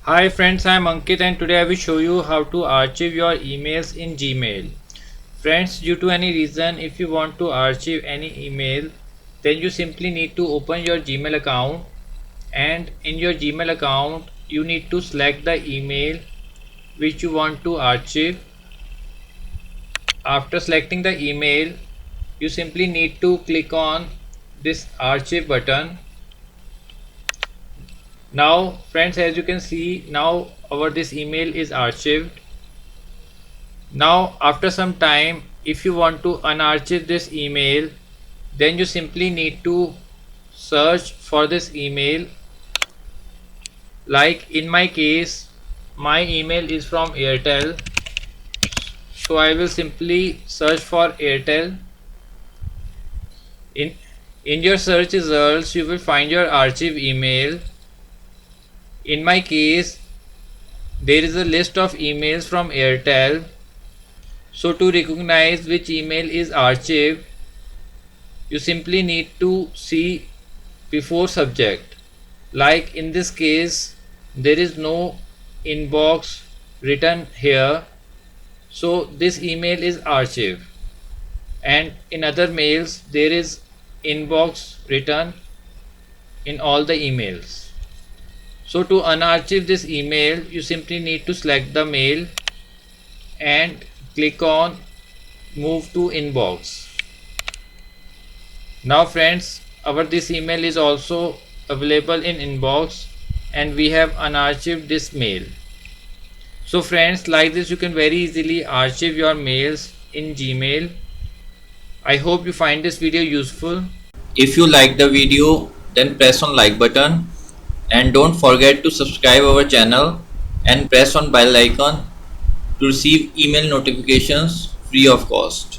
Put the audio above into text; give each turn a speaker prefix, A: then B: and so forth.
A: Hi friends, I am Ankit and today I will show you how to archive your emails in Gmail. Friends, due to any reason if you want to archive any email, then you simply need to open your Gmail account, and in your Gmail account you need to select the email which you want to archive. After selecting the email, you simply need to click on this archive button. Now friends, as you can see, now our this email is archived. Now after some time, if you want to unarchive this email, then you simply need to search for this email. Like in my case, my email is from Airtel, so I will simply search for Airtel. In your search results you will find your archive email. In my case, there is a list of emails from Airtel. So to recognize which email is archived, you simply need to see before subject. Like in this case, there is no inbox written here, so this email is archived, and in other mails there is inbox written in all the emails. So to unarchive this email, you simply need to select the mail and click on move to inbox. Now friends, our this email is also available in inbox and we have unarchived this mail. So friends, like this you can very easily archive your mails in Gmail. I hope you find this video useful.
B: If you like the video, then press on like button and don't forget to subscribe our channel and press on bell icon to receive email notifications free of cost.